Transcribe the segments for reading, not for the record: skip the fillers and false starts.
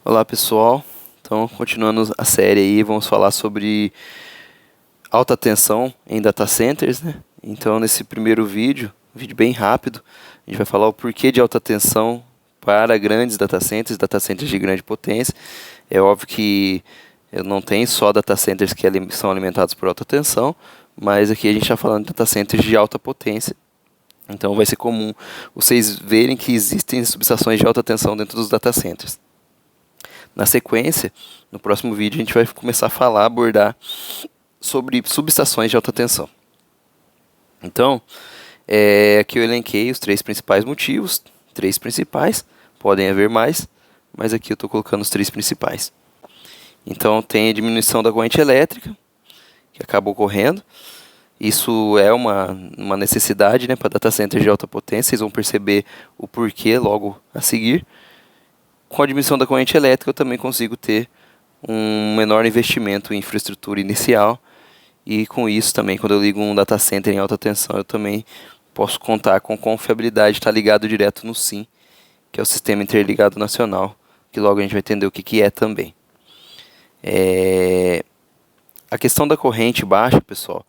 Olá pessoal, então continuando a série aí, vamos falar sobre alta tensão em data centers, né? Então nesse primeiro vídeo, um vídeo bem rápido, a gente vai falar o porquê de alta tensão para grandes data centers de grande potência. É óbvio que eu não tenho só data centers que são alimentados por alta tensão, mas aqui a gente está falando de data centers de alta potência. Então vai ser comum vocês verem que existem subestações de alta tensão dentro dos data centers. Na sequência, no próximo vídeo, a gente vai começar a falar, abordar sobre subestações de alta tensão. Então, aqui eu elenquei os três principais motivos, podem haver mais, mas aqui eu estou colocando os três principais. Então, tem a diminuição da corrente elétrica, que acaba ocorrendo. Isso é uma necessidade, né, para data centers de alta potência, vocês vão perceber o porquê logo a seguir. Com a diminuição da corrente elétrica, eu também consigo ter um menor investimento em infraestrutura inicial. E com isso também, quando eu ligo um data center em alta tensão, eu também posso contar com confiabilidade, estar ligado direto no SIM, que é o Sistema Interligado Nacional, que logo a gente vai entender o que é também. A questão da corrente baixa, pessoal,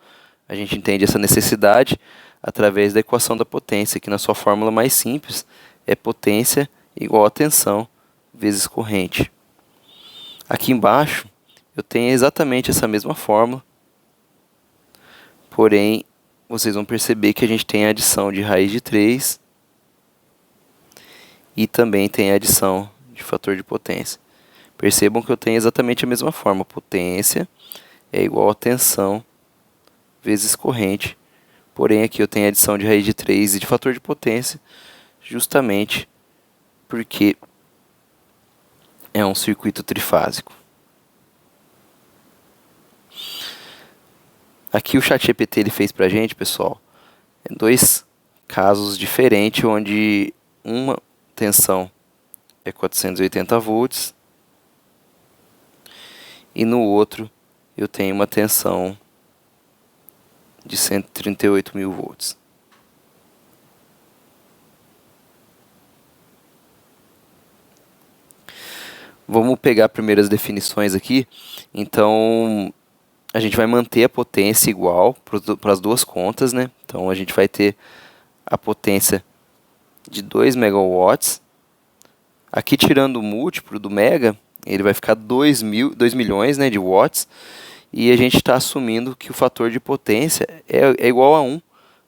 a gente entende essa necessidade através da equação da potência, que na sua fórmula mais simples é potência igual a tensão vezes corrente. Aqui embaixo eu tenho exatamente essa mesma fórmula, porém vocês vão perceber que a gente tem a adição de raiz de 3 e também tem a adição de fator de potência. Percebam que eu tenho exatamente a mesma forma, potência é igual a tensão vezes corrente, porém aqui eu tenho a adição de raiz de 3 e de fator de potência, justamente porque é um circuito trifásico. Aqui o ChatGPT ele fez pra gente, pessoal, dois casos diferentes, onde uma tensão é 480 volts e no outro eu tenho uma tensão de 138 mil volts. Vamos pegar primeiras definições aqui. Então, a gente vai manter a potência igual para as duas contas, né? Então, a gente vai ter a potência de 2 megawatts. Aqui, tirando o múltiplo do mega, ele vai ficar 2 milhões, né, de watts. E a gente está assumindo que o fator de potência é igual a 1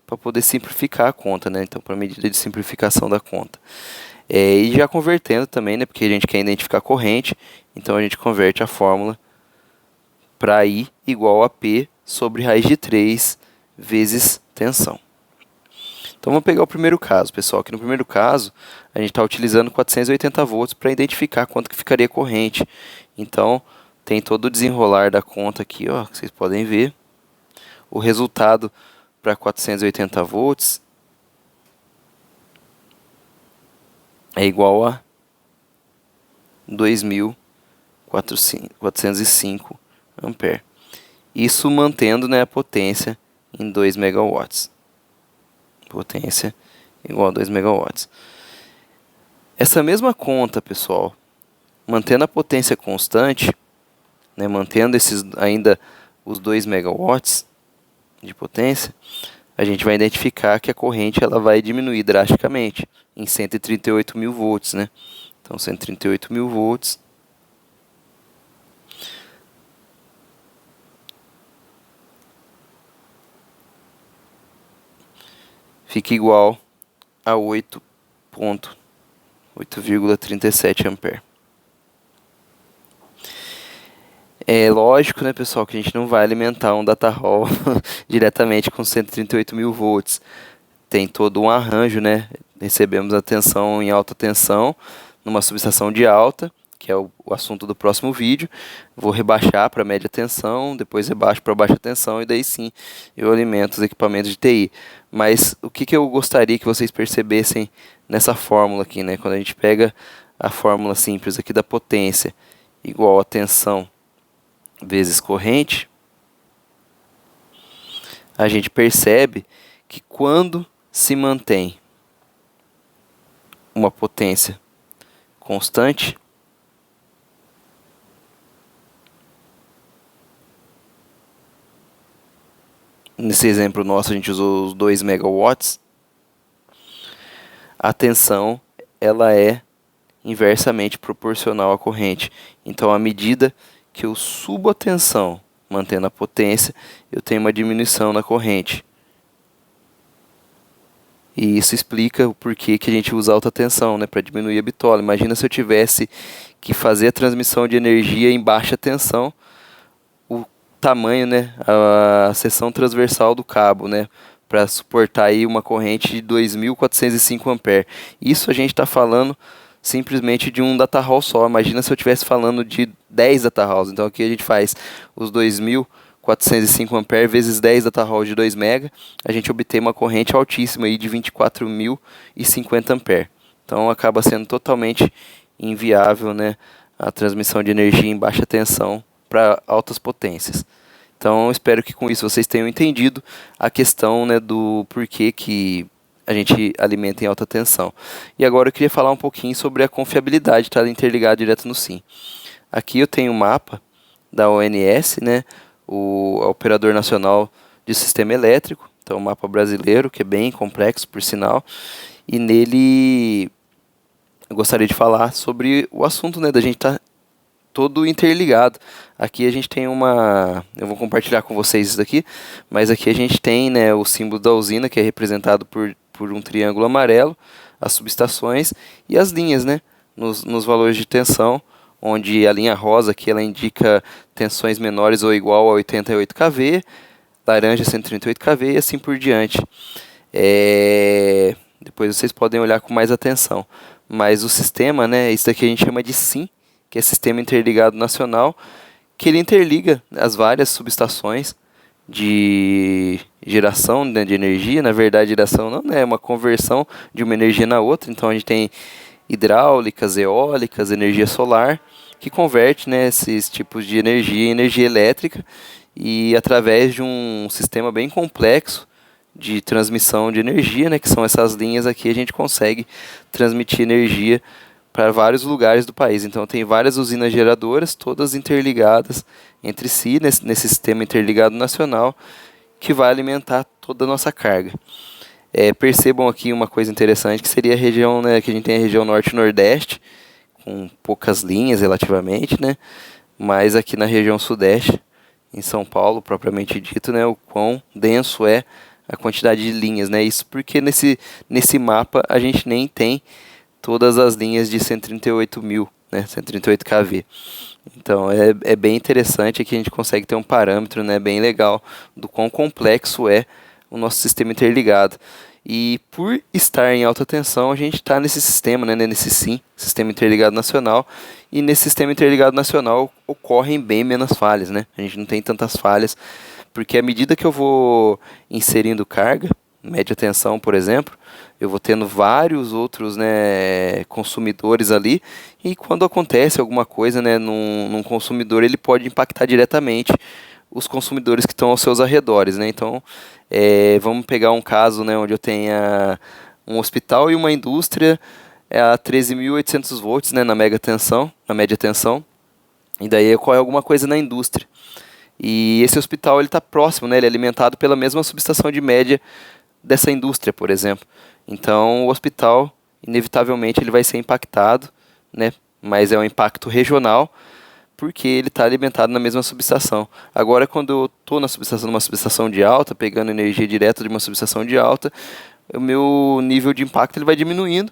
para poder simplificar a conta, né? Então, para a medida de simplificação da conta. E já convertendo também, né, porque a gente quer identificar a corrente, então a gente converte a fórmula para I igual a P sobre raiz de 3 vezes tensão. Então vamos pegar o primeiro caso, pessoal. Aqui no primeiro caso, a gente está utilizando 480 volts para identificar quanto que ficaria a corrente. Então, tem todo o desenrolar da conta aqui, ó, que vocês podem ver. O resultado para 480 volts é igual a 2.405 ampere. Isso mantendo, né, a potência em 2 megawatts. Potência igual a 2 megawatts. Essa mesma conta, pessoal, mantendo a potência constante, né, mantendo ainda os 2 megawatts de potência, a gente vai identificar que a corrente ela vai diminuir drasticamente em 138 mil volts, né? Então, 138 mil volts fica igual a 8,37 ampere. É lógico, né, pessoal, que a gente não vai alimentar um data hall diretamente com 138 mil volts. Tem todo um arranjo, né? Recebemos a tensão em alta tensão numa subestação de alta, que é o assunto do próximo vídeo. Vou rebaixar para média tensão, depois rebaixo para baixa tensão e daí sim eu alimento os equipamentos de TI. Mas o que eu gostaria que vocês percebessem nessa fórmula aqui, né? Quando a gente pega a fórmula simples aqui da potência igual a tensão vezes corrente, a gente percebe que quando se mantém uma potência constante, nesse exemplo nosso a gente usou os 2 megawatts, a tensão ela é inversamente proporcional à corrente. Então, à medida que eu subo a tensão, mantendo a potência, eu tenho uma diminuição na corrente. E isso explica o porquê que a gente usa alta tensão, né, para diminuir a bitola. Imagina se eu tivesse que fazer a transmissão de energia em baixa tensão, o tamanho, né, a seção transversal do cabo, né, para suportar aí uma corrente de 2.405 amperes. Isso a gente está falando simplesmente de um data hall só. Imagina se eu estivesse falando de 10 data halls. Então aqui a gente faz os 2.405 amperes vezes 10 data halls de 2 mega, a gente obtém uma corrente altíssima aí de 24.050 amperes. Então acaba sendo totalmente inviável, né, a transmissão de energia em baixa tensão para altas potências. Então espero que com isso vocês tenham entendido a questão, né, do porquê que a gente alimenta em alta tensão. E agora eu queria falar um pouquinho sobre a confiabilidade, tá interligado direto no SIM. Aqui eu tenho um mapa da ONS, né, o Operador Nacional de Sistema Elétrico, então um mapa brasileiro, que é bem complexo, por sinal, e nele eu gostaria de falar sobre o assunto, né, da gente estar todo interligado. Aqui a gente tem eu vou compartilhar com vocês isso daqui, mas aqui a gente tem, né, o símbolo da usina, que é representado por um triângulo amarelo, as subestações e as linhas, né, nos valores de tensão, onde a linha rosa aqui ela indica tensões menores ou igual a 88 kV, laranja 138 kV e assim por diante. Depois vocês podem olhar com mais atenção. Mas o sistema, né, isso daqui a gente chama de SIM, que é Sistema Interligado Nacional, que ele interliga as várias subestações de geração, né, de energia. Na verdade, geração não é uma conversão de uma energia na outra. Então a gente tem hidráulicas, eólicas, energia solar, que converte, né, esses tipos de energia em energia elétrica, e através de um sistema bem complexo de transmissão de energia, né, que são essas linhas aqui, a gente consegue transmitir energia para vários lugares do país. Então tem várias usinas geradoras, todas interligadas entre si, nesse sistema interligado nacional, que vai alimentar toda a nossa carga. Percebam aqui uma coisa interessante, que seria a região, né, que a gente tem a região norte e nordeste, com poucas linhas relativamente, né, mas aqui na região sudeste, em São Paulo, propriamente dito, né, o quão denso é a quantidade de linhas, né, isso porque nesse mapa a gente nem tem todas as linhas de 138 mil, né, 138 kV. Então é bem interessante que a gente consegue ter um parâmetro, né, bem legal do quão complexo é o nosso sistema interligado. E por estar em alta tensão, a gente está nesse sistema, né, nesse SIM, Sistema Interligado Nacional, e nesse Sistema Interligado Nacional ocorrem bem menos falhas, né? A gente não tem tantas falhas, porque à medida que eu vou inserindo carga, média tensão, por exemplo, eu vou tendo vários outros, né, consumidores ali, e quando acontece alguma coisa, né, num consumidor, ele pode impactar diretamente os consumidores que estão aos seus arredores, né? Então, vamos pegar um caso, né, onde eu tenha um hospital e uma indústria a 13.800 volts, né, na média tensão, e daí ocorre alguma coisa na indústria. E esse hospital ele está próximo, né, ele é alimentado pela mesma subestação de média dessa indústria, por exemplo. Então, o hospital, inevitavelmente, ele vai ser impactado, né, mas é um impacto regional, porque ele está alimentado na mesma subestação. Agora, quando eu estou numa subestação de alta, pegando energia direta de uma subestação de alta, o meu nível de impacto ele vai diminuindo,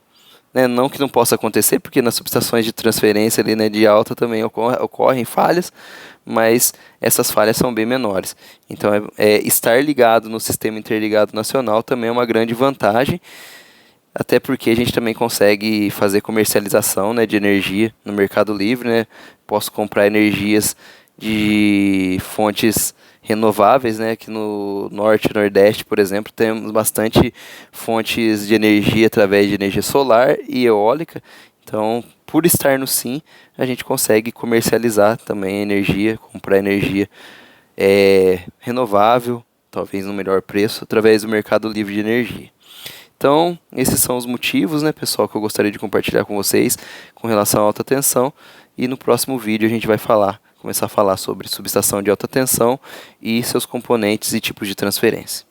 né? Não que não possa acontecer, porque nas subestações de transferência ali, né, de alta também ocorrem falhas, mas essas falhas são bem menores. Então, estar ligado no Sistema Interligado Nacional também é uma grande vantagem, até porque a gente também consegue fazer comercialização, né, de energia no Mercado Livre, né? Posso comprar energias de fontes renováveis, né? Aqui no Norte e Nordeste, por exemplo, temos bastante fontes de energia através de energia solar e eólica. Então, por estar no SIM, a gente consegue comercializar também energia, comprar energia renovável, talvez no melhor preço, através do Mercado Livre de Energia. Então, esses são os motivos, né, pessoal, que eu gostaria de compartilhar com vocês com relação à alta tensão. E no próximo vídeo a gente vai começar a falar sobre subestação de alta tensão e seus componentes e tipos de transferência.